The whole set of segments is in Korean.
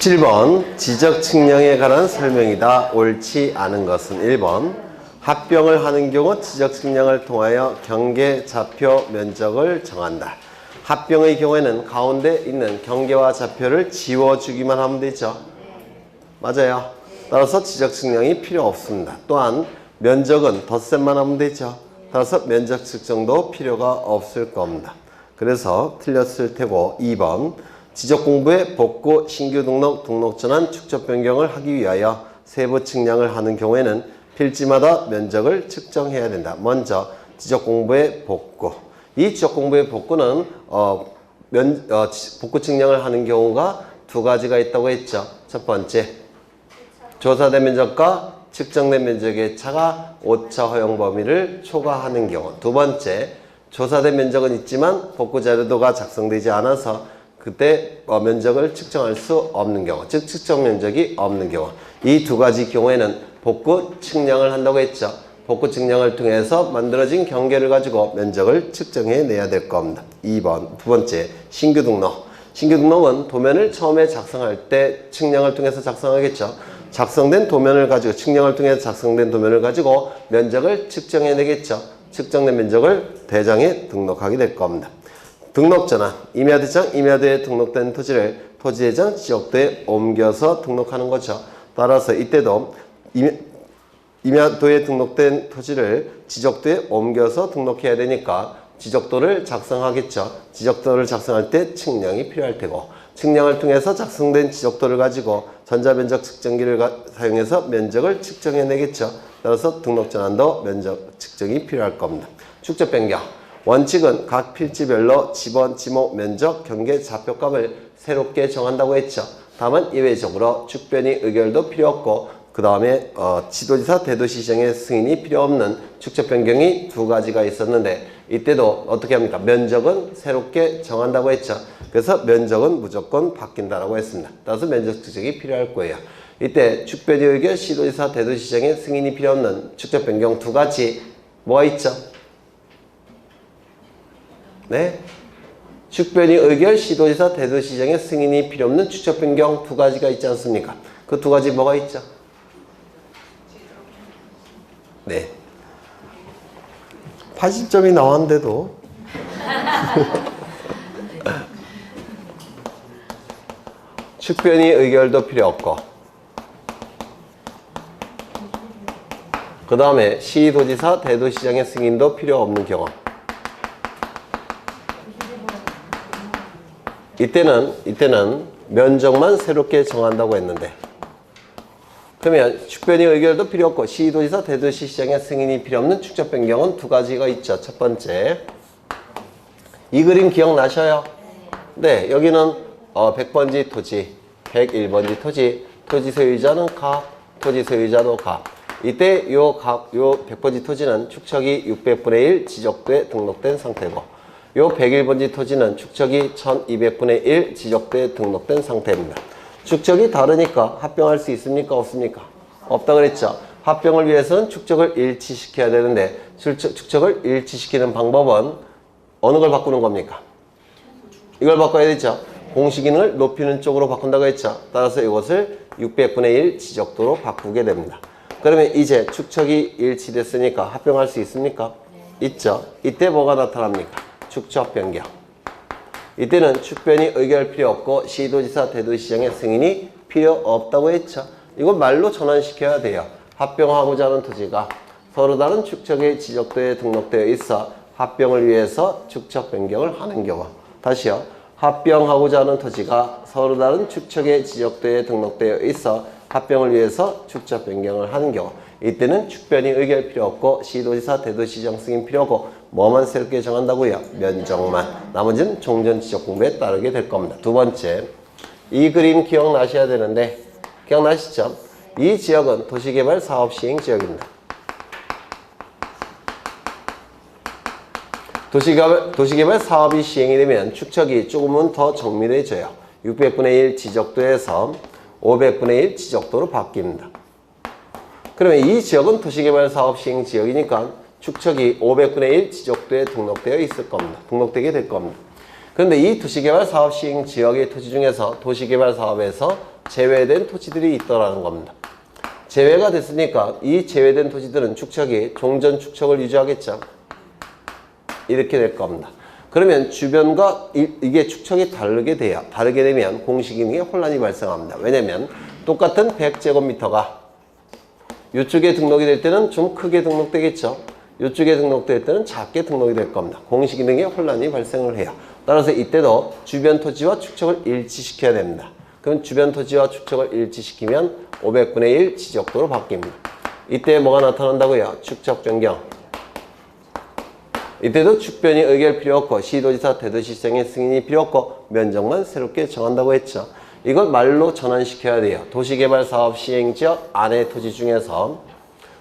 17번 지적 측량에 관한 설명이다. 옳지 않은 것은 1번 합병을 하는 경우 지적 측량을 통하여 경계, 좌표, 면적을 정한다. 합병의 경우에는 가운데 있는 경계와 좌표를 지워주기만 하면 되죠. 맞아요. 따라서 지적 측량이 필요 없습니다. 또한 면적은 덧셈만 하면 되죠. 따라서 면적 측정도 필요가 없을 겁니다. 그래서 틀렸을 테고 2번 지적 공부에 복구, 신규 등록, 등록 전환, 축적 변경을 하기 위하여 세부 측량을 하는 경우에는 필지마다 면적을 측정해야 된다. 먼저 지적 공부의 복구. 이 지적 공부의 복구는 복구 측량을 하는 경우가 두 가지가 있다고 했죠. 첫 번째, 조사된 면적과 측정된 면적의 차가 오차 허용 범위를 초과하는 경우. 두 번째, 조사된 면적은 있지만 복구 자료도가 작성되지 않아서 그때 면적을 측정할 수 없는 경우, 즉 측정 면적이 없는 경우. 이 두 가지 경우에는 복구 측량을 한다고 했죠. 복구 측량을 통해서 만들어진 경계를 가지고 면적을 측정해 내야 될 겁니다. 2번, 두 번째, 신규 등록. 신규 등록은 도면을 처음에 작성할 때 측량을 통해서 작성하겠죠. 작성된 도면을 가지고, 측량을 통해서 작성된 도면을 가지고 면적을 측정해 내겠죠. 측정된 면적을 대장에 등록하게 될 겁니다. 등록 전환, 임야대장, 임야도에 등록된 토지를 토지대장 지역도에 옮겨서 등록하는 거죠. 따라서 이때도 임야도에 등록된 토지를 지적도에 옮겨서 등록해야 되니까 지적도를 작성하겠죠. 지적도를 작성할 때 측량이 필요할 테고, 측량을 통해서 작성된 지적도를 가지고 전자면적 측정기를 사용해서 면적을 측정해 내겠죠. 따라서 등록 전환도 면적 측정이 필요할 겁니다. 축적 변경. 원칙은 각 필지별로 지번, 지목, 면적, 경계, 좌표값을 새롭게 정한다고 했죠. 다만 예외적으로 축변이 의결도 필요 없고 그 다음에 지도지사, 대도시장의 승인이 필요 없는 축적 변경이 두 가지가 있었는데 이때도 어떻게 합니까? 면적은 새롭게 정한다고 했죠. 그래서 면적은 무조건 바뀐다라고 했습니다. 따라서 면적 측정이 필요할 거예요. 이때 축변이 의결, 시도지사, 대도시장의 승인이 필요 없는 축적 변경 두 가지 뭐가 있죠? 네, 축변이 의결, 시도지사, 대도시장의 승인이 필요 없는 축적 변경 두 가지가 있지 않습니까? 그 두 가지 뭐가 있죠? 네, 80점이 나왔는데도 축변이 의결도 필요 없고 그 다음에 시도지사, 대도시장의 승인도 필요 없는 경우. 이때는 면적만 새롭게 정한다고 했는데 그러면 축변이 의결도 필요 없고 시도지사, 대도시장의 승인이 필요 없는 축적 변경은 두 가지가 있죠. 첫 번째, 이 그림 기억나셔요? 네, 여기는 100번지 토지, 101번지 토지, 토지 소유자는 가, 토지 소유자도 가. 이때 요 100번지 토지는 축척이 600분의 1 지적도에 등록된 상태고 요 101번지 토지는 축척이 1200분의 1 지적도에 등록된 상태입니다. 축척이 다르니까 합병할 수 있습니까? 없습니까? 없다 그랬죠. 합병을 위해서는 축척을 일치시켜야 되는데 축척을 일치시키는 방법은 어느 걸 바꾸는 겁니까? 이걸 바꿔야 되죠. 공시기능을 높이는 쪽으로 바꾼다고 했죠. 따라서 이것을 600분의 1 지적도로 바꾸게 됩니다. 그러면 이제 축척이 일치됐으니까 합병할 수 있습니까? 있죠. 이때 뭐가 나타납니까? 축척 변경. 이때는 축변이 의결 필요 없고 시도지사, 대도시장의 승인이 필요 없다고 했죠. 이건 말로 전환시켜야 돼요. 합병하고자 하는 토지가 서로 다른 축척의 지적도에 등록되어 있어 합병을 위해서 축척 변경을 하는 경우. 다시요. 합병하고자 하는 토지가 서로 다른 축척의 지적도에 등록되어 있어 합병을 위해서 축척 변경을 하는 경우. 이때는 축변이 의결 필요 없고 시도지사, 대도시장 승인 필요 없고 뭐만 새롭게 정한다고요? 면적만. 나머지는 종전 지적 공부에 따르게 될 겁니다. 두 번째, 이 그림 기억나셔야 되는데 기억나시죠? 이 지역은 도시개발 사업 시행 지역입니다. 도시개발 사업이 시행이 되면 축척이 조금은 더 정밀해져요. 600분의 1 지적도에서 500분의 1 지적도로 바뀝니다. 그러면 이 지역은 도시개발 사업 시행 지역이니까 축척이 500분의 1 지적도에 등록되어 있을 겁니다. 등록되게 될 겁니다. 그런데 이 도시개발 사업 시행 지역의 토지 중에서 도시개발 사업에서 제외된 토지들이 있더라는 겁니다. 제외가 됐으니까 이 제외된 토지들은 축척이 종전 축척을 유지하겠죠. 이렇게 될 겁니다. 그러면 주변과 이게 축척이 다르게 되면 공시기능에 혼란이 발생합니다. 왜냐면 똑같은 100제곱미터가 이쪽에 등록이 될 때는 좀 크게 등록되겠죠. 이쪽에 등록될 때는 작게 등록이 될 겁니다. 공시기능에 혼란이 발생을 해요. 따라서 이때도 주변 토지와 축척을 일치시켜야 됩니다. 그럼 주변 토지와 축척을 일치시키면 500분의 1 지적도로 바뀝니다. 이때 뭐가 나타난다고요? 축척 변경. 이때도 축변이 의결 필요 없고 시도지사 대도시장의 승인이 필요 없고 면적만 새롭게 정한다고 했죠. 이걸 말로 전환시켜야 돼요. 도시개발사업 시행지역 안의 토지 중에서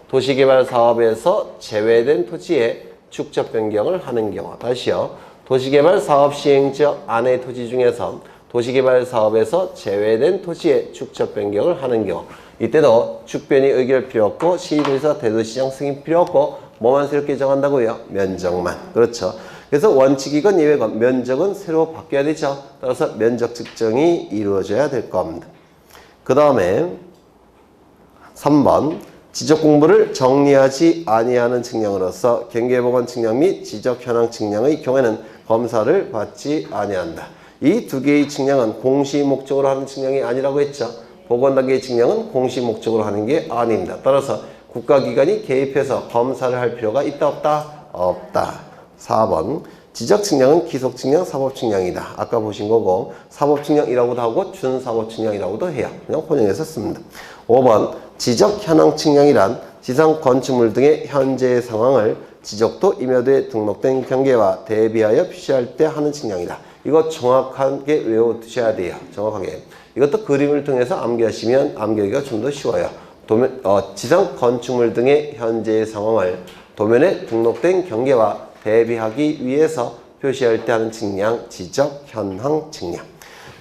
도시개발사업에서 제외된 토지에 축적 변경을 하는 경우. 다시요. 도시개발사업 시행지역 안의 토지 중에서 도시개발사업에서 제외된 토지에 축적 변경을 하는 경우. 이때도 축변이 의결 필요 없고 시도지사 대도시장 승인 필요 없고 뭐만 새롭게 정한다고요? 면적만. 그렇죠. 그래서 원칙이건 예외건 면적은 새로 바뀌어야 되죠. 따라서 면적 측정이 이루어져야 될 겁니다. 그 다음에 3번 지적 공부를 정리하지 아니하는 측량으로서 경계보건 측량 및 지적 현황 측량의 경우에는 검사를 받지 아니한다. 이 두 개의 측량은 공시 목적으로 하는 측량이 아니라고 했죠. 보건단계의 측량은 공시 목적으로 하는 게 아닙니다. 따라서 국가기관이 개입해서 검사를 할 필요가 있다 없다? 없다. 4번 지적 측량은 기속 측량, 사법 측량이다. 아까 보신 거고 사법 측량이라고도 하고 준사법 측량이라고도 해요. 그냥 혼용해서 씁니다. 5번 지적 현황 측량이란 지상 건축물 등의 현재의 상황을 지적도 임야도에 등록된 경계와 대비하여 표시할 때 하는 측량이다. 이거 정확하게 외워두셔야 돼요. 정확하게. 이것도 그림을 통해서 암기하시면 암기하기가 좀 더 쉬워요. 지상 건축물 등의 현재의 상황을 도면에 등록된 경계와 대비하기 위해서 표시할 때 하는 측량, 지적 현황 측량.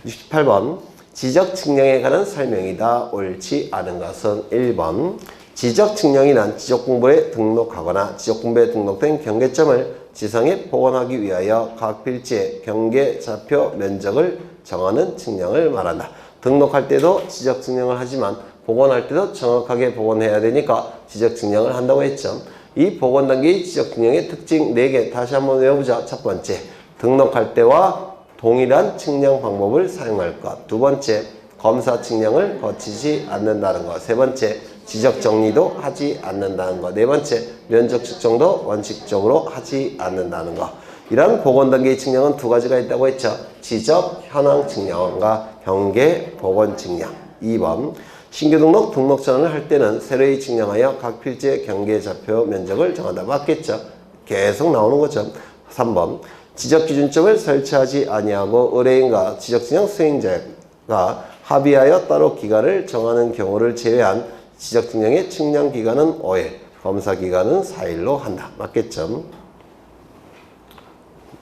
68번 지적 측량에 관한 설명이다. 옳지 않은 것은 1번 지적 측량이란 지적 공부에 등록하거나 지적 공부에 등록된 경계점을 지상에 복원하기 위하여 각 필지의 경계 좌표 면적을 정하는 측량을 말한다. 등록할 때도 지적 측량을 하지만 복원할 때도 정확하게 복원해야 되니까 지적 측량을 한다고 했죠. 이 복원 단계의 지적 측량의 특징 4개 다시 한번 외워보자. 첫 번째, 등록할 때와 동일한 측량 방법을 사용할 것. 두 번째, 검사 측량을 거치지 않는다는 것. 세 번째, 지적 정리도 하지 않는다는 것. 네 번째, 면적 측정도 원칙적으로 하지 않는다는 것. 이러한 복원 단계의 측량은 두 가지가 있다고 했죠. 지적 현황 측량과 경계 복원 측량. 2번 신규 등록 전환을 할 때는 새로이 측량하여 각 필지의 경계 좌표 면적을 정한다. 맞겠죠? 계속 나오는 거죠. 3번 지적 기준점을 설치하지 아니하고 의뢰인과 지적 측량 수행자가 합의하여 따로 기간을 정하는 경우를 제외한 지적 측량의 측량 기간은 5일, 검사 기간은 4일로 한다. 맞겠죠?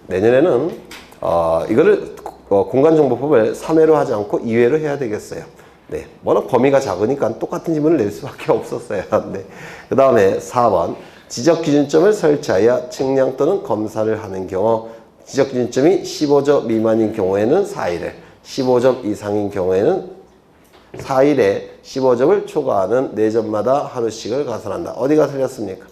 내년에는 이거를 공간정보법을 3회로 하지 않고 2회로 해야 되겠어요. 네, 워낙 범위가 작으니까 똑같은 지문을 낼 수밖에 없었어요. 네. 그 다음에 4번 지적 기준점을 설치하여 측량 또는 검사를 하는 경우 지적 기준점이 15점 미만인 경우에는 4일을 15점 이상인 경우에는 4일에 15점을 초과하는 4점마다 하루씩을 가산한다. 어디가 틀렸습니까?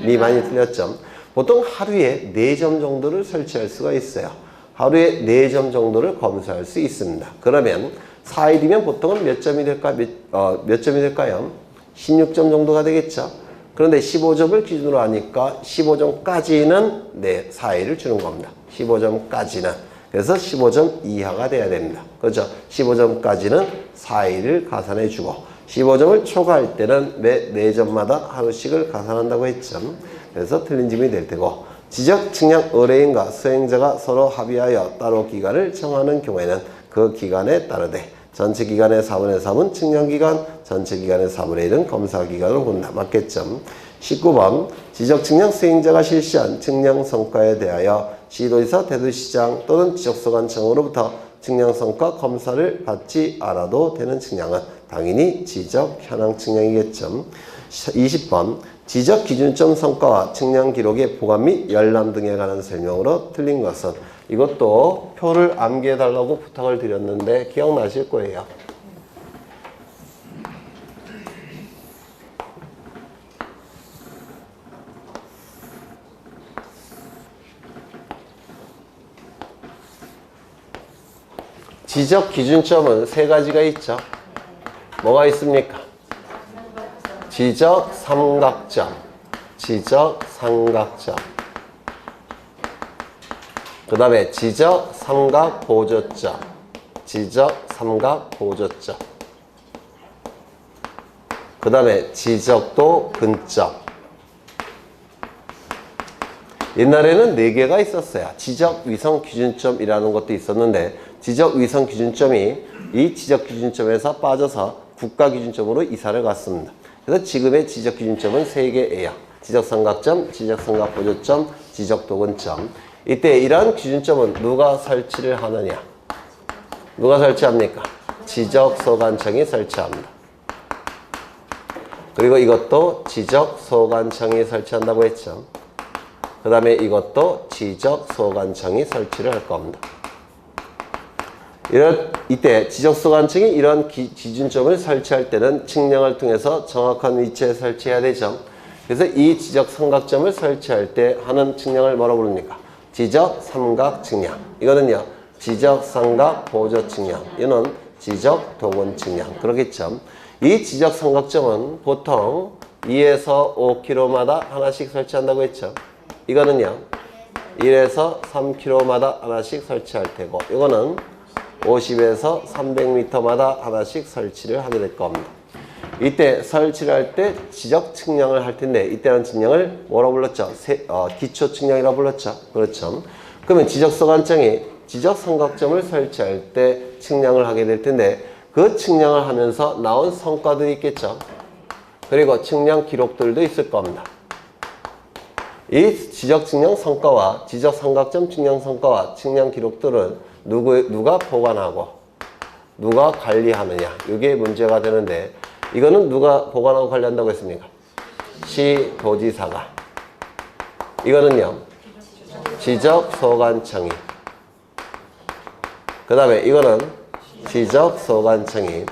미만이 틀렸죠. 보통 하루에 4점 정도를 설치할 수가 있어요. 하루에 4점 정도를 검사할 수 있습니다. 그러면 4일이면 보통은 몇 점이 될까요? 16점 정도가 되겠죠. 그런데 15점을 기준으로 하니까 15점까지는 4일을 주는 겁니다. 15점까지는. 그래서 15점 이하가 돼야 됩니다. 그렇죠? 15점까지는 4일을 가산해 주고 15점을 초과할 때는 매 4점마다 하루씩을 가산한다고 했죠. 그래서 틀린 지문이 될 테고 지적 측량 의뢰인과 수행자가 서로 합의하여 따로 기간을 정하는 경우에는 그 기간에 따르되 전체 기간의 4분의 3은 측량기간, 전체 기간의 4분의 1은 검사기간으로 본다. 맞겠죠? 19번 지적 측량 수행자가 실시한 측량 성과에 대하여 시도지사, 대도시장 또는 지적소관청으로부터 측량 성과 검사를 받지 않아도 되는 측량은 당연히 지적 현황 측량이겠죠. 20번 지적 기준점 성과와 측량 기록의 보관 및 열람 등에 관한 설명으로 틀린 것은 이것도 표를 암기해 달라고 부탁을 드렸는데 기억나실 거예요. 지적 기준점은 세 가지가 있죠. 뭐가 있습니까? 지적 삼각점, 지적 삼각점. 그 다음에 지적 삼각 보조점, 지적 삼각 보조점. 그 다음에 지적도 근점. 옛날에는 4개가 있었어요. 지적 위성 기준점이라는 것도 있었는데 지적 위성 기준점이 이 지적 기준점에서 빠져서 국가 기준점으로 이사를 갔습니다. 그래서 지금의 지적 기준점은 3개예요. 지적 삼각점, 지적 삼각 보조점, 지적 도근점. 이때 이러한 기준점은 누가 설치를 하느냐? 누가 설치합니까? 지적 소관청이 설치합니다. 그리고 이것도 지적 소관청이 설치한다고 했죠. 그 다음에 이것도 지적 소관청이 설치를 할 겁니다. 이때 지적 소관청이 이런 기준점을 설치할 때는 측량을 통해서 정확한 위치에 설치해야 되죠. 그래서 이 지적 삼각점을 설치할 때 하는 측량을 뭐라고 부릅니까? 지적 삼각 측량. 이거는요, 지적 삼각 보조 측량. 이거는 지적 도근 측량. 그렇겠죠. 이 지적 삼각점은 보통 2에서 5km마다 하나씩 설치한다고 했죠. 이거는요, 1에서 3km마다 하나씩 설치할 테고, 이거는 50에서 300m마다 하나씩 설치를 하게 될 겁니다. 이때 설치를 할 때 지적 측량을 할 텐데, 이때는 측량을 뭐라고 불렀죠? 기초 측량이라고 불렀죠. 그렇죠. 그러면 지적 소관청이 지적 삼각점을 설치할 때 측량을 하게 될 텐데, 그 측량을 하면서 나온 성과들이 있겠죠. 그리고 측량 기록들도 있을 겁니다. 이 지적 측량 성과와 지적 삼각점 측량 성과와 측량 기록들은 누가 보관하고 누가 관리하느냐, 이게 문제가 되는데, 이거는 누가 보관하고 관리한다고 했습니까? 시도지사가. 이거는요, 지적 소관청이. 그 다음에 이거는 지적 소관청이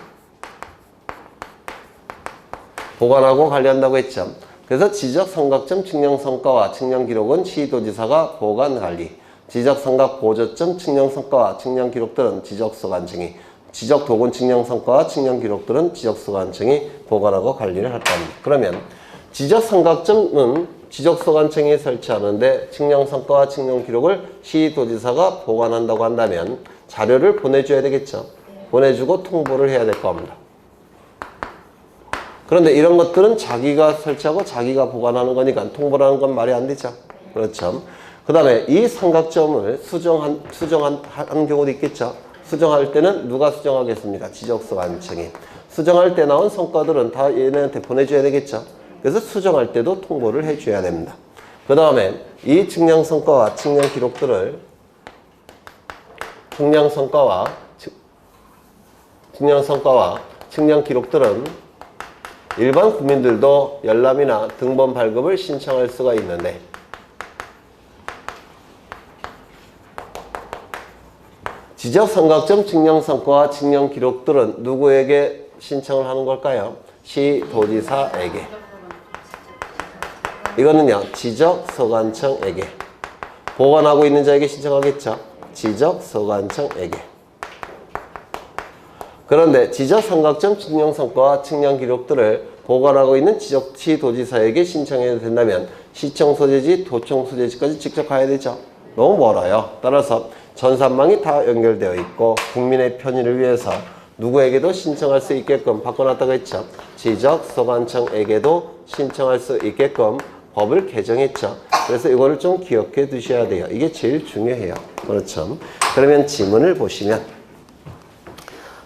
보관하고 관리한다고 했죠. 그래서 지적 삼각점 측량 성과와 측량 기록은 시도지사가 보관 관리, 지적 삼각 보조점 측량 성과와 측량 기록들은 지적 소관청이, 지적 도근 측량 성과와 측량 기록들은 지적 소관청이 보관하고 관리를 할 겁니다. 그러면 지적 삼각점은 지적 소관청이 설치하는데 측량 성과와 측량 기록을 시도지사가 보관한다고 한다면 자료를 보내줘야 되겠죠. 보내주고 통보를 해야 될 겁니다. 그런데 이런 것들은 자기가 설치하고 자기가 보관하는 거니까 통보를 하는 건 말이 안 되죠. 그렇죠. 그 다음에 이 삼각점을 수정한 경우도 있겠죠. 수정할 때는 누가 수정하겠습니까? 지적소관청이. 수정할 때 나온 성과들은 다 얘네한테 보내줘야 되겠죠. 그래서 수정할 때도 통보를 해줘야 됩니다. 그 다음에 이 측량 성과와 측량 기록들을 측량 기록들은 일반 국민들도 열람이나 등본 발급을 신청할 수가 있는데, 지적 삼각점 측량 성과와 측량 기록들은 누구에게 신청을 하는 걸까요? 시도지사에게. 이거는요, 지적 소관청에게. 보관하고 있는 자에게 신청하겠죠. 지적 소관청에게. 그런데 지적 삼각점 측량 성과와 측량 기록들을 보관하고 있는 시도지사에게 신청해야 된다면 시청 소재지, 도청 소재지까지 직접 가야 되죠. 너무 멀어요. 따라서 전산망이 다 연결되어 있고 국민의 편의를 위해서 누구에게도 신청할 수 있게끔 바꿔놨다고 했죠. 지적 소관청에게도 신청할 수 있게끔 법을 개정했죠. 그래서 이거를 좀 기억해 두셔야 돼요. 이게 제일 중요해요. 그렇죠. 그러면 지문을 보시면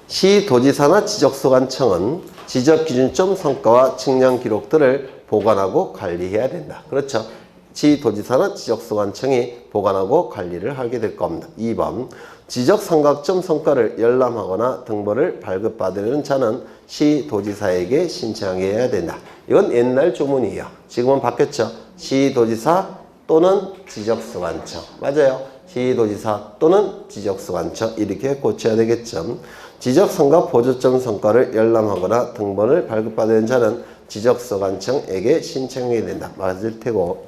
시도지사나 지적소관청은 지적기준점 성과와 측량 기록들을 보관하고 관리해야 된다. 그렇죠. 시도지사나 지적소관청이 보관하고 관리를 하게 될 겁니다. 2번, 지적삼각점 성과를 열람하거나 등본을 발급받으려는 자는 시도지사에게 신청해야 된다. 이건 옛날 조문이에요. 지금은 바뀌었죠. 시도지사 또는 지적소관청. 맞아요. 시도지사 또는 지적소관청 이렇게 고쳐야 되겠죠. 지적성과 보조점 성과를 열람하거나 등본을 발급받은 자는 지적소관청에게 신청해야 된다. 맞을 테고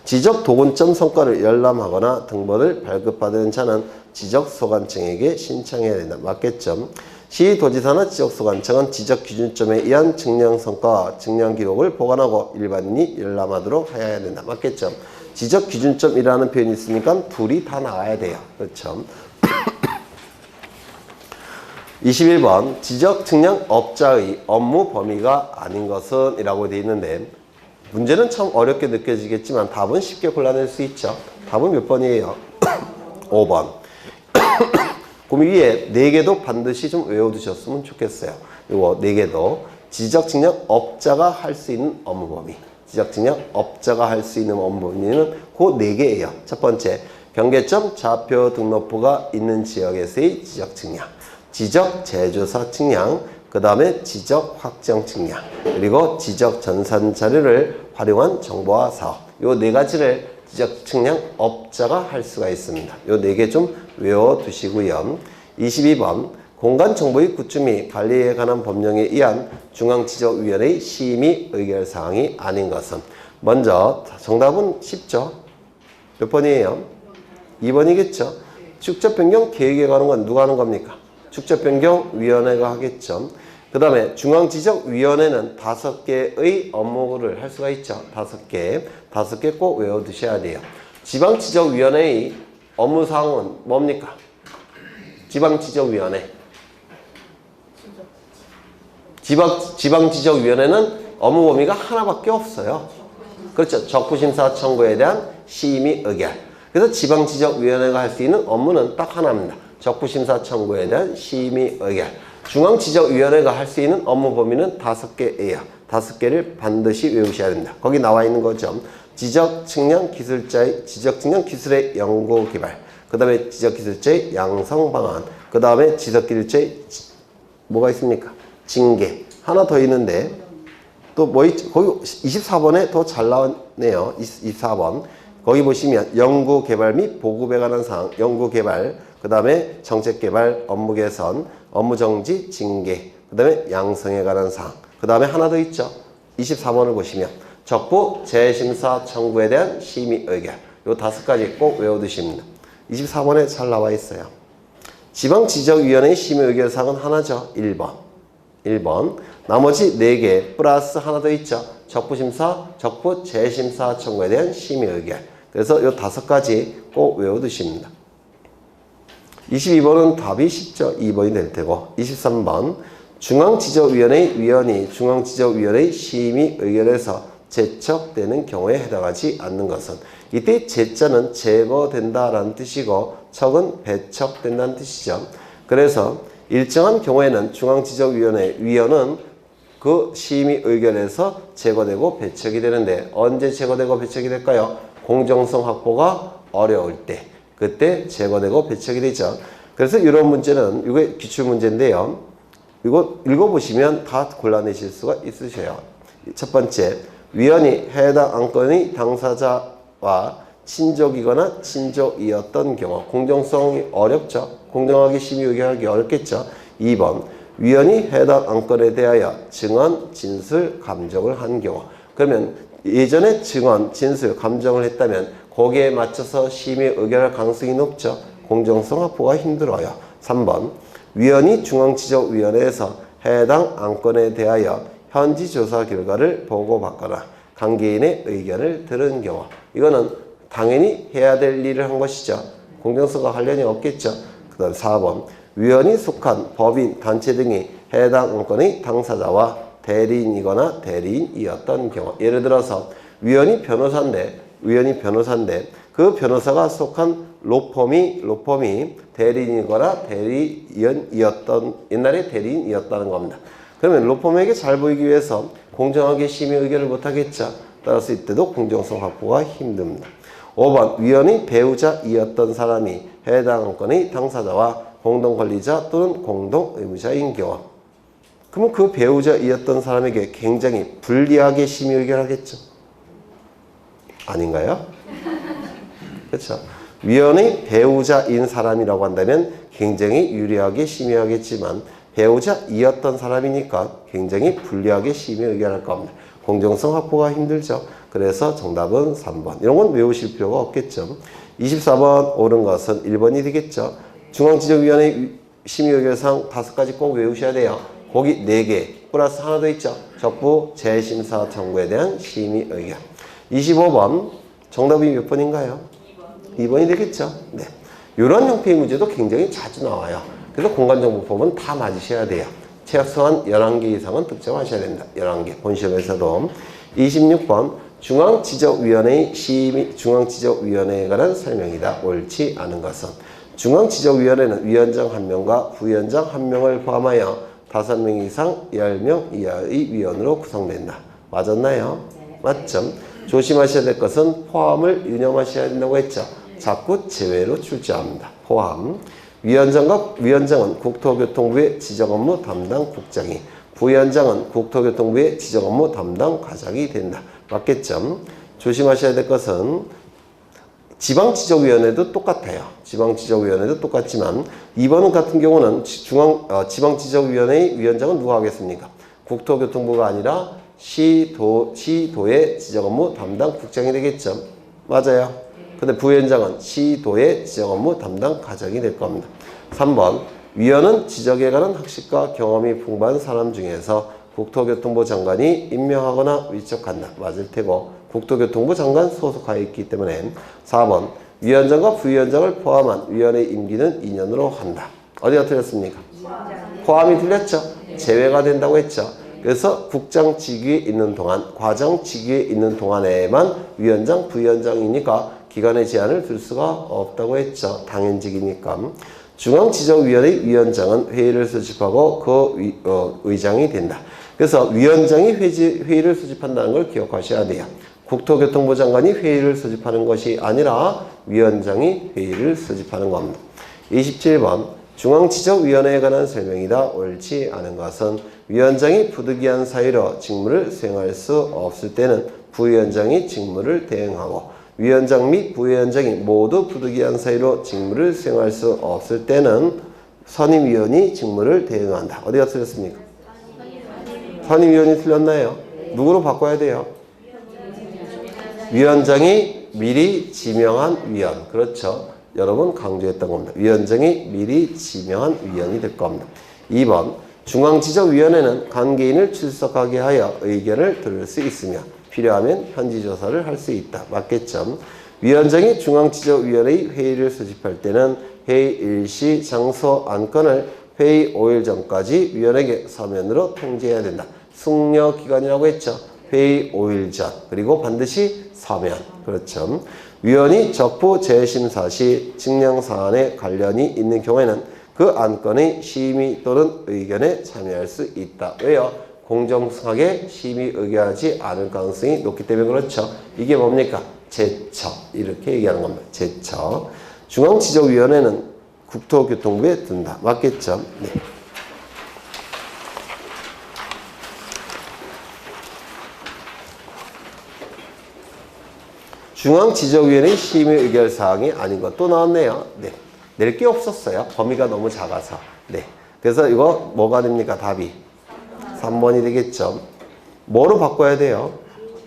지적 도군점 성과를 열람하거나 등본을 발급받은 자는 지적소관청에게 신청해야 된다. 맞겠죠? 시도지사나 지적소관청은 지적기준점에 의한 증량성과와 증량기록을 보관하고 일반인이 열람하도록 해야 된다. 맞겠죠? 지적기준점이라는 표현이 있으니까 둘이 다 나와야 돼요. 그렇죠? 21번 지적측량업자의 업무 범위가 아닌 것은 이라고 되어 있는데 문제는 참 어렵게 느껴지겠지만 답은 쉽게 골라낼 수 있죠. 답은 몇 번이에요? 5번. 그럼 위에 4개도 반드시 좀 외워두셨으면 좋겠어요. 이거 4개도 지적측량업자가 할 수 있는 업무 범위. 지적측량업자가 할 수 있는 업무 범위는 그 4개예요. 첫 번째, 경계점 좌표 등록부가 있는 지역에서의 지적측량. 지적 제조사 측량, 그 다음에 지적 확정 측량, 그리고 지적 전산 자료를 활용한 정보화 사업. 요 4가지를 지적 측량 업자가 할 수가 있습니다. 요 4개 좀 외워두시고요. 22번 공간 정보의 구축 및 관리에 관한 법령에 의한 중앙지적위원회의 심의 의결 사항이 아닌 것은 먼저 정답은 쉽죠. 몇 번이에요? 2번이겠죠. 축적 변경 계획에 관한 건 누가 하는 겁니까? 축적변경위원회가 하겠죠. 그 다음에 중앙지적위원회는 5개의 업무를 할 수가 있죠. 5개. 5개 꼭 외워두셔야 돼요. 지방지적위원회의 업무사항은 뭡니까? 지방지적위원회. 지방지적위원회는 업무 범위가 하나밖에 없어요. 그렇죠. 적부심사 청구에 대한 심의 의결. 그래서 지방지적위원회가 할 수 있는 업무는 딱 하나입니다. 적부심사 청구에 대한 심의 의결. 중앙지적위원회가 할 수 있는 업무 범위는 5개예요. 5개를 반드시 외우셔야 됩니다. 거기 나와 있는 거죠. 지적측량기술자의 지적측량기술의 연구개발, 그 다음에 지적기술자의 양성방안, 그 다음에 지적기술자의 뭐가 있습니까? 징계. 하나 더 있는데 또 뭐 있지? 거기 24번에 더 잘 나왔네요. 24번. 거기 보시면 연구개발 및 보급에 관한 사항, 연구개발, 그 다음에 정책개발, 업무개선, 업무정지, 징계, 그 다음에 양성에 관한 사항, 그 다음에 하나 더 있죠. 24번을 보시면 적부 재심사 청구에 대한 심의 의결. 요 5가지 꼭 외워두십니다. 24번에 잘 나와 있어요. 지방지적위원회의 심의 의결 사항은 하나죠. 1번. 나머지 4개 플러스 하나 더 있죠. 적부심사, 적부 재심사 청구에 대한 심의 의결. 그래서 요 5가지 꼭 외워두십니다. 22번은 답이 쉽죠. 2번이 될 테고. 23번 중앙지적위원회의 위원이 중앙지적위원회의 심의 의결에서 제척되는 경우에 해당하지 않는 것은 이때 제자는 제거된다라는 뜻이고 척은 배척된다는 뜻이죠. 그래서 일정한 경우에는 중앙지적위원회 위원은 그 심의 의결에서 제거되고 배척이 되는데 언제 제거되고 배척이 될까요? 공정성 확보가 어려울 때. 그때 제거되고 배척이 되죠. 그래서 이런 문제는 이게 기출문제인데요. 이거 읽어보시면 다 골라내실 수가 있으셔요. 첫 번째, 위원이 해당 안건의 당사자와 친족이거나 친족이었던 경우 공정성이 어렵죠. 공정하게 심의 의결하기 어렵겠죠. 2번, 위원이 해당 안건에 대하여 증언, 진술, 감정을 한 경우. 그러면 예전에 증언, 진술, 감정을 했다면 거기에 맞춰서 심의 의결할 가능성이 높죠. 공정성 확보가 힘들어요. 3번, 위원이 중앙지적위원회에서 해당 안건에 대하여 현지 조사 결과를 보고받거나 관계인의 의견을 들은 경우. 이거는 당연히 해야 될 일을 한 것이죠. 공정성과 관련이 없겠죠. 그 다음 4번, 위원이 속한 법인, 단체 등이 해당 안건의 당사자와 대리인이거나 대리인이었던 경우. 예를 들어서 위원이 변호사인데 그 변호사가 속한 로펌이 대리인이거나 대리인이었던, 옛날에 대리인이었다는 겁니다. 그러면 로펌에게 잘 보이기 위해서 공정하게 심의 의결을 못하겠죠. 따라서 이때도 공정성 확보가 힘듭니다. 5번, 위원이 배우자이었던 사람이 해당 안건의 당사자와 공동권리자 또는 공동의무자인 경우. 그러면 그 배우자이었던 사람에게 굉장히 불리하게 심의 의결하겠죠. 아닌가요? 그렇죠. 위원의 배우자인 사람이라고 한다면 굉장히 유리하게 심의하겠지만 배우자이었던 사람이니까 굉장히 불리하게 심의 의결할 겁니다. 공정성 확보가 힘들죠. 그래서 정답은 3번. 이런 건 외우실 필요가 없겠죠. 24번 옳은 것은 1번이 되겠죠. 중앙지적위원회 심의의결사항 5가지 꼭 외우셔야 돼요. 거기 4개 플러스 하나 더 있죠. 적부 재심사 청구에 대한 심의의견. 25번 정답이 몇 번인가요? 2번이 되겠죠. 네. 이런 형태의 문제도 굉장히 자주 나와요. 그래서 공간정보법은 다 맞으셔야 돼요. 최소한 11개 이상은 득점하셔야 된다. 11개. 본시험에서도. 26번 중앙지적위원회의 중앙지적위원회에 관한 설명이다. 옳지 않은 것은 중앙지적위원회는 위원장 1명과 부위원장 1명을 포함하여 5명 이상 10명 이하의 위원으로 구성된다. 맞았나요? 맞죠? 조심하셔야 될 것은 포함을 유념하셔야 된다고 했죠. 자꾸 제외로 출제합니다. 포함. 위원장은 국토교통부의 지정업무 담당 국장이, 부위원장은 국토교통부의 지정업무 담당 과장이 된다. 맞겠죠? 조심하셔야 될 것은 지방지적위원회도 똑같아요. 지방지적위원회도 똑같지만 이번 같은 경우는 지방지적위원회의 위원장은 누가 하겠습니까? 국토교통부가 아니라 시도의 지정업무 담당 국장이 되겠죠. 맞아요. 근데 부위원장은 시도의 지정업무 담당 과장이 될 겁니다. 3번 위원은 지적에 관한 학식과 경험이 풍부한 사람 중에서 국토교통부 장관이 임명하거나 위촉한다. 맞을 테고 국토교통부 장관 소속하여 있기 때문에 4번 위원장과 부위원장을 포함한 위원회 임기는 2년으로 한다. 어디가 틀렸습니까? 포함이 틀렸죠. 제외가 된다고 했죠. 그래서 국장 직위에 있는 동안, 과장 직위에 있는 동안에만 위원장, 부위원장이니까 기간의 제한을 둘 수가 없다고 했죠. 당연직이니까. 중앙지적위원회 위원장은 회의를 수집하고 그 의장이 된다. 그래서 위원장이 회의를 수집한다는 걸 기억하셔야 돼요. 국토교통부 장관이 회의를 수집하는 것이 아니라 위원장이 회의를 수집하는 겁니다. 27번 중앙지적위원회에 관한 설명이다. 옳지 않은 것은 위원장이 부득이한 사유로 직무를 수행할 수 없을 때는 부위원장이 직무를 대행하고 위원장 및 부위원장이 모두 부득이한 사유로 직무를 수행할 수 없을 때는 선임위원이 직무를 대행한다. 어디가 틀렸습니까? 선임위원이 틀렸나요? 누구로 바꿔야 돼요? 위원장이 미리 지명한 위원. 그렇죠. 여러분 강조했던 겁니다. 위원장이 미리 지명한 위원이 될 겁니다. 2번 중앙지적위원회는 관계인을 출석하게 하여 의견을 들을 수 있으며 필요하면 현지조사를 할 수 있다. 맞겠죠? 위원장이 중앙지적위원회의 회의를 수집할 때는 회의 일시, 장소, 안건을 회의 5일 전까지 위원에게 서면으로 통지해야 된다. 숙려기간이라고 했죠. 회의 5일 전. 그리고 반드시 서면. 그렇죠. 위원이 적부 재심사 시 측량사안에 관련이 있는 경우에는 그 안건의 심의 또는 의견에 참여할 수 있다. 왜요? 공정하게 심의 의견하지 않을 가능성이 높기 때문에 그렇죠. 이게 뭡니까? 제처. 이렇게 얘기하는 겁니다. 제처. 중앙지적위원회는 국토교통부에 든다. 맞겠죠? 네. 중앙지적위원회 심의 의결사항이 아닌 것도 나왔네요. 네. 낼 게 없었어요. 범위가 너무 작아서. 네. 그래서 이거 뭐가 됩니까? 답이 3번이 되겠죠. 뭐로 바꿔야 돼요?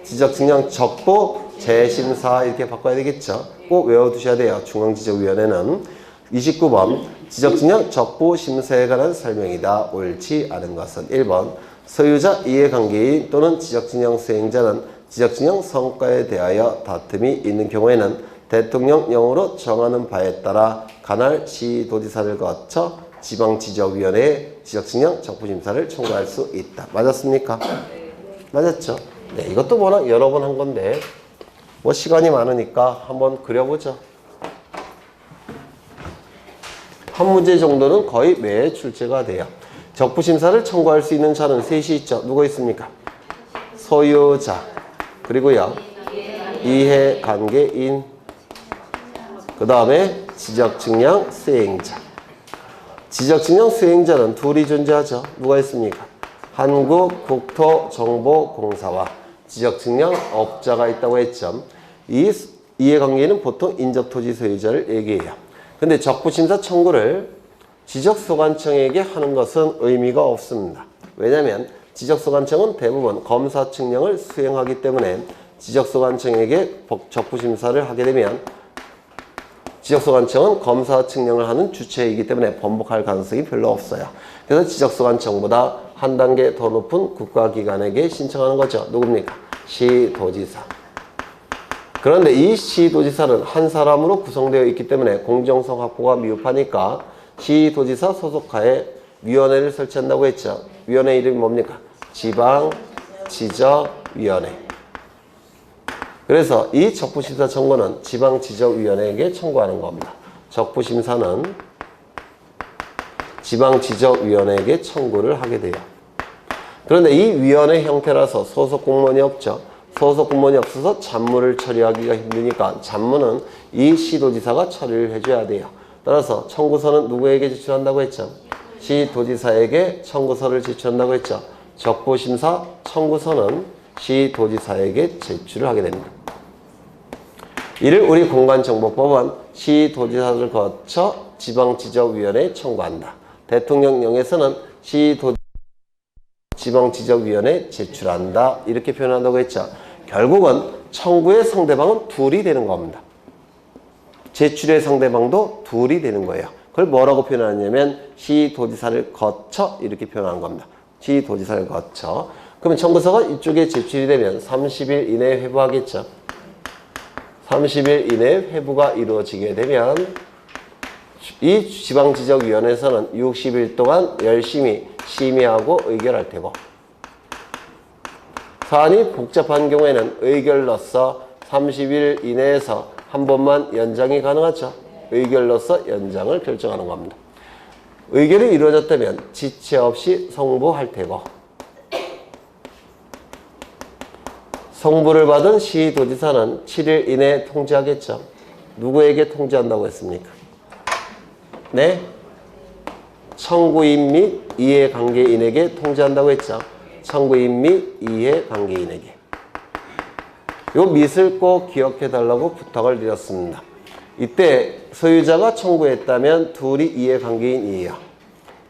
지적측량 적부 재심사 이렇게 바꿔야 되겠죠. 꼭 외워두셔야 돼요. 중앙지적위원회는 29번 지적측량 적부 심사에 관한 설명이다. 옳지 않은 것은 1번 소유자 이해관계인 또는 지적측량 수행자는 지적측량 성과에 대하여 다툼이 있는 경우에는 대통령령으로 정하는 바에 따라 관할 시도지사를 거쳐 지방지적위원회에 지적측량 적부심사를 청구할 수 있다. 맞았습니까? 맞았죠? 네, 이것도 워낙 여러 번 한 건데 뭐 시간이 많으니까 한번 그려보죠. 한 문제 정도는 거의 매해 출제가 돼요. 적부심사를 청구할 수 있는 자는 셋이 있죠. 누가 있습니까? 소유자, 그리고요 이해관계인, 그 다음에 지적측량 수행자. 지적측량 수행자는 둘이 존재하죠. 누가 있습니까? 한국국토정보공사와 지적측량 업자가 있다고 했죠. 이 이해관계인은 보통 인접토지 소유자를 얘기해요. 근데 적부심사 청구를 지적소관청에게 하는 것은 의미가 없습니다. 왜냐하면 지적소관청은 대부분 검사 측령을 수행하기 때문에 지적소관청에게 적부심사를 하게 되면 지적소관청은 검사 측령을 하는 주체이기 때문에 번복할 가능성이 별로 없어요. 그래서 지적소관청보다 한 단계 더 높은 국가기관에게 신청하는 거죠. 누굽니까? 시도지사. 그런데 이 시도지사는 한 사람으로 구성되어 있기 때문에 공정성 확보가 미흡하니까 시도지사 소속하에 위원회를 설치한다고 했죠. 위원회 이름이 뭡니까? 지방지적위원회. 그래서 이 적부심사 청구는 지방지적위원회에게 청구하는 겁니다. 적부심사는 지방지적위원회에게 청구를 하게 돼요. 그런데 이 위원회 형태라서 소속 공무원이 없죠. 소속 공무원이 없어서 잡무를 처리하기가 힘드니까 잡무는 이 시도지사가 처리를 해줘야 돼요. 따라서 청구서는 누구에게 제출한다고 했죠? 시도지사에게 청구서를 제출한다고 했죠. 적부심사 청구서는 시도지사에게 제출을 하게 됩니다. 이를 우리 공간정보법은 시도지사를 거쳐 지방지적위원회에 청구한다. 대통령령에서는 지방지적위원회에 제출한다. 이렇게 표현한다고 했죠. 결국은 청구의 상대방은 둘이 되는 겁니다. 제출의 상대방도 둘이 되는 거예요. 그걸 뭐라고 표현하냐면 시도지사를 거쳐 이렇게 표현하는 겁니다. 시도지사를 거쳐. 그러면 청구서가 이쪽에 제출이 되면 30일 이내에 회부하겠죠. 30일 이내에 회부가 이루어지게 되면 이 지방지적위원회에서는 60일 동안 열심히 심의하고 의결할 테고, 사안이 복잡한 경우에는 의결로서 30일 이내에서 한 번만 연장이 가능하죠. 의결로서 연장을 결정하는 겁니다. 의결이 이루어졌다면 지체 없이 성부할 테고, 성부를 받은 시도지사는 7일 이내에 통지하겠죠. 누구에게 통지한다고 했습니까? 네? 청구인 및 이해관계인에게 통지한다고 했죠. 청구인 및 이해관계인에게. 요 밑을 꼭 기억해 달라고 부탁을 드렸습니다. 이때 소유자가 청구했다면 둘이 이해관계인이에요.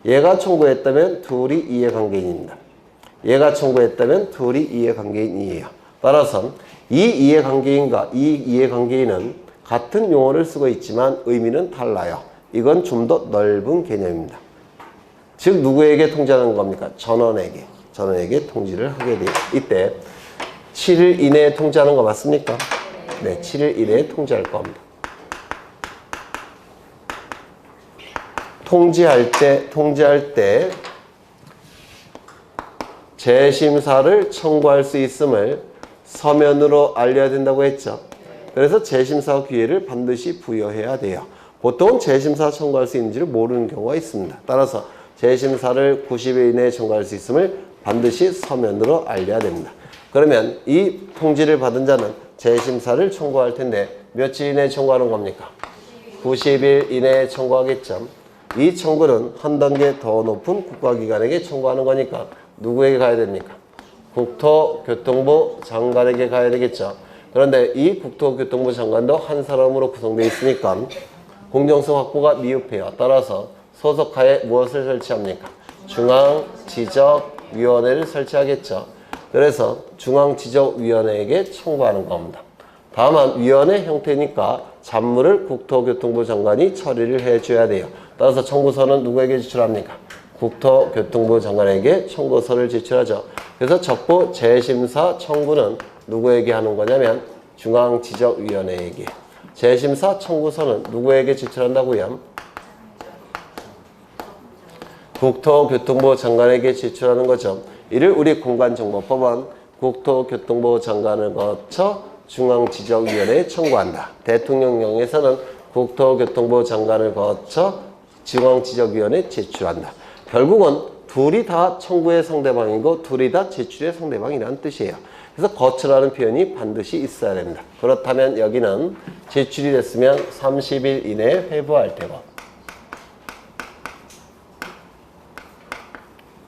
얘가 청구했다면 둘이 이해관계인입니다. 얘가 청구했다면 둘이 이해관계인이에요. 따라서 이 이해관계인과 이 이해관계인은 같은 용어를 쓰고 있지만 의미는 달라요. 이건 좀 더 넓은 개념입니다. 즉 누구에게 통지하는 겁니까? 전원에게. 전원에게 통지를 하게 돼요. 이때 7일 이내에 통지하는 거 맞습니까? 네, 7일 이내에 통지할 겁니다. 통지할 때 재심사를 청구할 수 있음을 서면으로 알려야 된다고 했죠. 그래서 재심사 기회를 반드시 부여해야 돼요. 보통은 재심사 청구할 수 있는지를 모르는 경우가 있습니다. 따라서 재심사를 90일 이내에 청구할 수 있음을 반드시 서면으로 알려야 됩니다. 그러면 이 통지를 받은 자는 재심사를 청구할 텐데 며칠 이내에 청구하는 겁니까? 90일 이내에 청구하겠죠. 이 청구는 한 단계 더 높은 국가기관에게 청구하는 거니까 누구에게 가야 됩니까? 국토교통부 장관에게 가야 되겠죠. 그런데 이 국토교통부 장관도 한 사람으로 구성되어 있으니까 공정성 확보가 미흡해요. 따라서 소속하에 무엇을 설치합니까? 중앙지적위원회를 설치하겠죠. 그래서 중앙지적위원회에게 청구하는 겁니다. 다만 위원회 형태니까 잡무를 국토교통부 장관이 처리를 해줘야 돼요. 따라서 청구서는 누구에게 제출합니까? 국토교통부 장관에게 청구서를 제출하죠. 그래서 적부 재심사 청구는 누구에게 하는 거냐면 중앙지적위원회에게. 재심사 청구서는 누구에게 제출한다고요? 국토교통부 장관에게 제출하는 거죠. 이를 우리 공간정보법은 국토교통부 장관을 거쳐 중앙지적위원회에 청구한다. 대통령령에서는 국토교통부 장관을 거쳐 중앙지적위원회에 제출한다. 결국은 둘이 다 청구의 상대방이고 둘이 다 제출의 상대방이라는 뜻이에요. 그래서 거쳐라는 표현이 반드시 있어야 됩니다. 그렇다면 여기는 제출이 됐으면 30일 이내에 회부할 테고,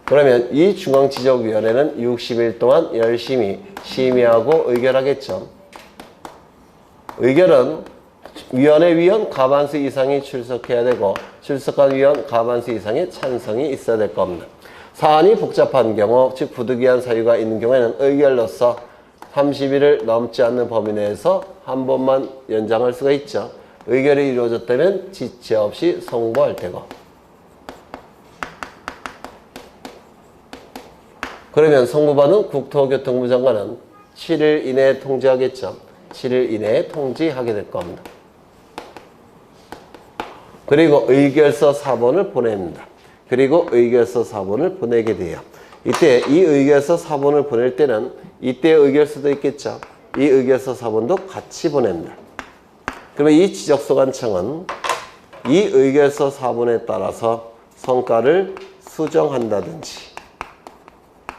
그러면 이 중앙지적위원회는 60일 동안 열심히 심의하고 의결하겠죠. 의결은 위원회 위원 과반수 이상이 출석해야 되고 출석한 위원 과반수 이상의 찬성이 있어야 될 겁니다. 사안이 복잡한 경우, 즉 부득이한 사유가 있는 경우에는 의결로서 30일을 넘지 않는 범위 내에서 한 번만 연장할 수가 있죠. 의결이 이루어졌다면 지체 없이 송부할 테고. 그러면 송부받은 국토교통부 장관은 7일 이내에 통지하겠죠. 7일 이내에 통지하게 될 겁니다. 그리고 의결서 4번을 보냅니다. 그리고 의결서 4번을 보내게 돼요. 이때 이 의결서 4번을 보낼 때는 이때 의결서도 있겠죠. 이 의결서 4번도 같이 보냅니다. 그러면 이 지적소관청은 이 의결서 4번에 따라서 성과를 수정한다든지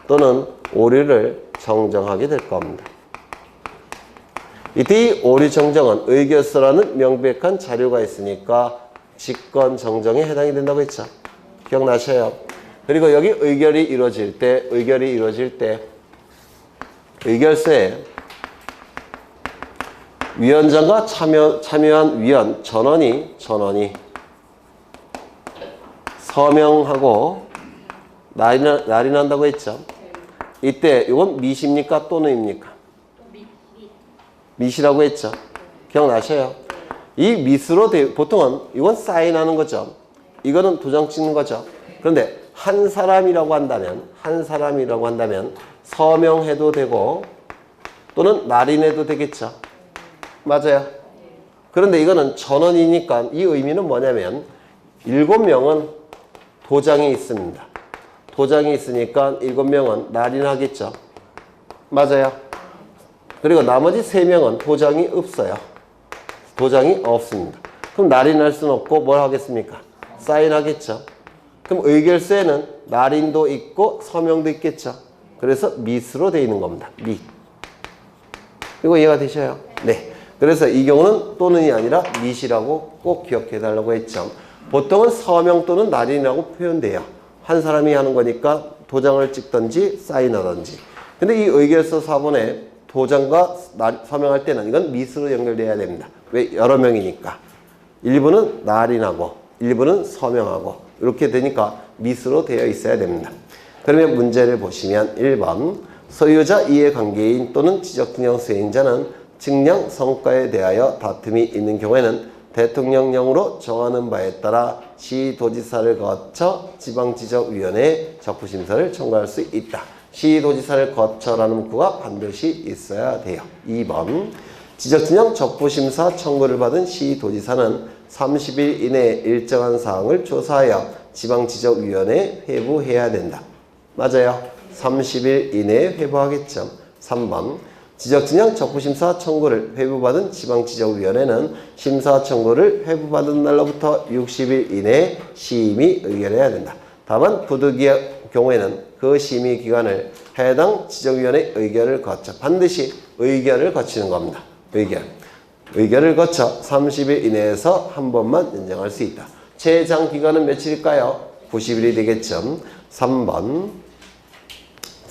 또는 오류를 정정하게 될 겁니다. 이때 이 오류 정정은 의결서라는 명백한 자료가 있으니까 직권 정정에 해당이 된다고 했죠. 기억나셔요? 그리고 여기 의결이 이루어질 때 의결서에 위원장과 참여한 위원 전원이 서명하고 날인한다고 했죠. 이때 이건 미시입니까? 또는입니까? 미시라고 했죠. 기억나셔요? 이 미스로 보통은 이건 사인하는 거죠. 이거는 도장 찍는 거죠. 그런데 한 사람이라고 한다면 서명해도 되고 또는 날인해도 되겠죠. 맞아요. 그런데 이거는 전원이니까 이 의미는 뭐냐면 7명은 도장이 있습니다. 도장이 있으니까 7명은 날인하겠죠. 맞아요. 그리고 나머지 3명은 도장이 없어요. 도장이 없습니다. 그럼 날인할 수는 없고 뭘 하겠습니까? 사인하겠죠. 그럼 의결서에는 날인도 있고 서명도 있겠죠. 그래서 미스로 되어 있는 겁니다. 미. 이거 이해가 되셔요? 네. 그래서 이 경우는 또는이 아니라 미시라고 꼭 기억해 달라고 했죠. 보통은 서명 또는 날인이라고 표현돼요. 한 사람이 하는 거니까 도장을 찍든지 사인하든지. 근데 이 의결서 4번에 도장과 서명할 때는 이건 미스로 연결돼야 됩니다. 왜? 여러 명이니까. 일부는 날인하고 일부는 서명하고 이렇게 되니까 미스로 되어 있어야 됩니다. 그러면 문제를 보시면 1번 소유자 이해관계인 또는 지적증명 수행자는 측량 성과에 대하여 다툼이 있는 경우에는 대통령령으로 정하는 바에 따라 시도지사를 거쳐 지방지적위원회에 적부심사를 청구할 수 있다. 시도지사를 거쳐라는 문구가 반드시 있어야 돼요. 2번 지적진영 적부심사 청구를 받은 시도지사는 30일 이내에 일정한 사항을 조사하여 지방지적위원회에 회부해야 된다. 맞아요. 30일 이내에 회부하겠죠. 3번 지적진영 적부심사 청구를 회부받은 지방지적위원회는 심사 청구를 회부받은 날로부터 60일 이내에 심의 의결해야 된다. 다만 부득이한 경우에는 그 심의 기간을 해당 지적위원회 의결을 거쳐 반드시 의결을 거치는 겁니다. 의결을 거쳐 30일 이내에서 한 번만 인정할 수 있다. 최장 기간은 며칠일까요? 90일이 되겠죠. 3번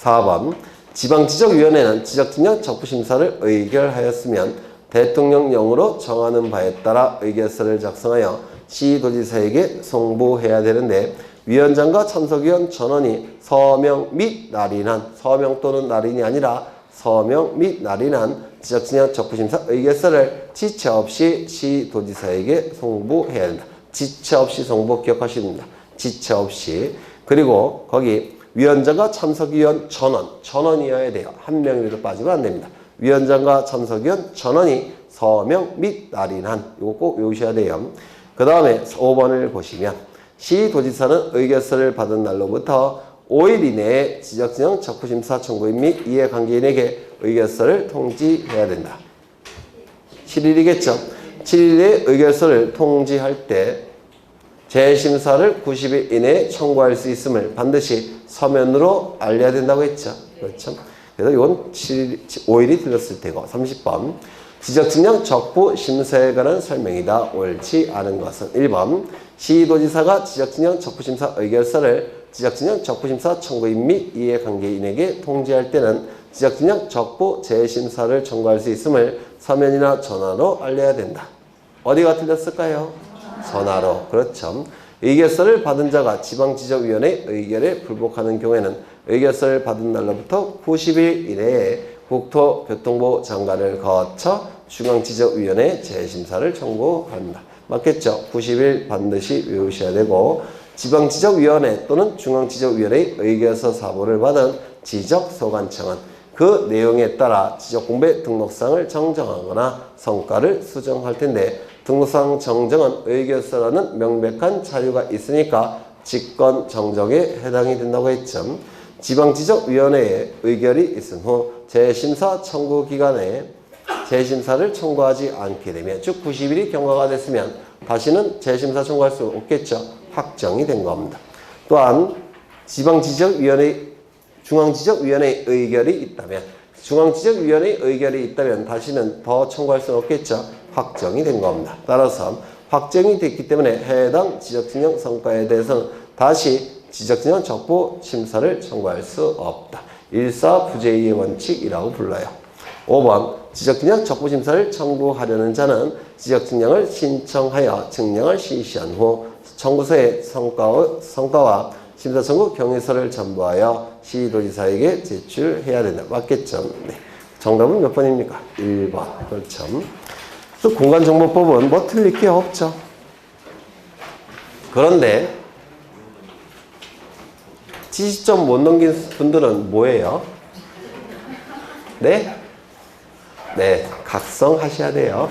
4번 지방지적위원회는 지적진영 적부심사를 의결하였으면 대통령령으로 정하는 바에 따라 의결서를 작성하여 시도지사에게 송부해야 되는데 위원장과 참석위원 전원이 서명 및 날인한 서명 또는 날인이 아니라 서명 및 날인한 지적진영 적부심사 의결서를 지체 없이 시도지사에게 송부해야 된다. 지체 없이 송부 기억하십니다. 지체 없이. 그리고 거기 위원장과 참석위원 전원이어야 돼요. 한 명이라도 빠지면 안 됩니다. 위원장과 참석위원 전원이 서명 및 날인한 이거 꼭 외우셔야 돼요. 그 다음에 5번을 보시면 시도지사는 의결서를 받은 날로부터 5일 이내에 지적진영 적부심사 청구인 및 이해관계인에게 의결서를 통지해야 된다. 7일이겠죠. 7일에 의결서를 통지할 때 재심사를 90일 이내에 청구할 수 있음을 반드시 서면으로 알려야 된다고 했죠. 그렇죠. 그래서 이건 5일이 틀렸을 테고 30번 지적진영 적부심사에 관한 설명이다. 옳지 않은 것은 1번 시도지사가 지적진영 적부심사 의결서를 지적진영 적부심사 청구인 및 이해관계인에게 통지할 때는 지적진영 적부 재심사를 청구할 수 있음을 서면이나 전화로 알려야 된다. 어디가 틀렸을까요? 전화로. 그렇죠. 의결서를 받은 자가 지방지적위원회 의결에 불복하는 경우에는 의결서를 받은 날로부터 90일 이내에 국토교통부 장관을 거쳐 중앙지적위원회에 재심사를 청구합니다. 맞겠죠? 90일 반드시 외우셔야 되고 지방지적위원회 또는 중앙지적위원회의 의결서 사보를 받은 지적소관청은 그 내용에 따라 지적공부의 등록상을 정정하거나 성과를 수정할 텐데 등록상 정정은 의결서라는 명백한 자료가 있으니까 직권 정정에 해당이 된다고 했죠. 지방지적위원회에 의결이 있은 후 재심사 청구 기간에 재심사를 청구하지 않게 되면 즉 90일이 경과가 됐으면 다시는 재심사 청구할 수 없겠죠. 확정이 된 겁니다. 또한 중앙지적위원회 의결이 있다면 중앙지적위원회 의결이 있다면 다시는 더 청구할 수는 없겠죠. 확정이 된 겁니다. 따라서 확정이 됐기 때문에 해당 지적진영 성과에 대해서는 다시 지적진영 적부 심사를 청구할 수 없다. 일사부재의 원칙이라고 불러요. 5번 지적진영 적부 심사를 청구하려는 자는 지적진영을 신청하여 증명을 실시한 후 청구서의 성과와 심사 청구 경위서를 첨부하여 시도지사에게 제출해야 된다. 맞겠죠? 네. 정답은 몇 번입니까? 1번. 그렇죠. 또 공간정보법은 뭐 틀릴 게 없죠. 그런데 70점 못 넘긴 분들은 뭐예요? 네? 네, 각성하셔야 돼요.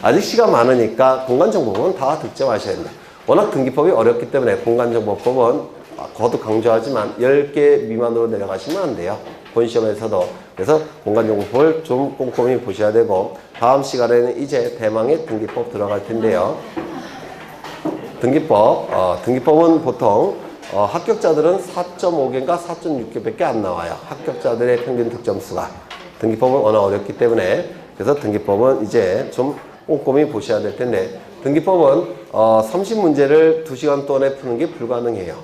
아직 시간 많으니까 공간정보법은 다 득점하셔야 됩니다. 워낙 등기법이 어렵기 때문에 공간정보법은 거듭 강조하지만 10개 미만으로 내려가시면 안 돼요. 본 시험에서도. 그래서 공간정보법을 좀 꼼꼼히 보셔야 되고 다음 시간에는 이제 대망의 등기법 들어갈 텐데요. 등기법은 보통 합격자들은 4.5개인가 4.6개밖에 안 나와요. 합격자들의 평균 득점수가. 등기법은 워낙 어렵기 때문에 그래서 등기법은 이제 좀 꼼꼼히 보셔야 될 텐데 등기법은 30문제를 2시간 동안에 푸는 게 불가능해요.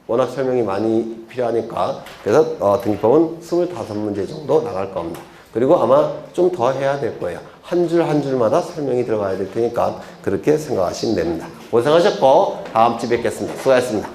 워낙 설명이 많이 필요하니까. 그래서 등기법은 25문제 정도 나갈 겁니다. 그리고 아마 좀 더 해야 될 거예요. 한 줄 한 줄마다 설명이 들어가야 될 테니까 그렇게 생각하시면 됩니다. 고생하셨고 다음 주에 뵙겠습니다. 수고하셨습니다.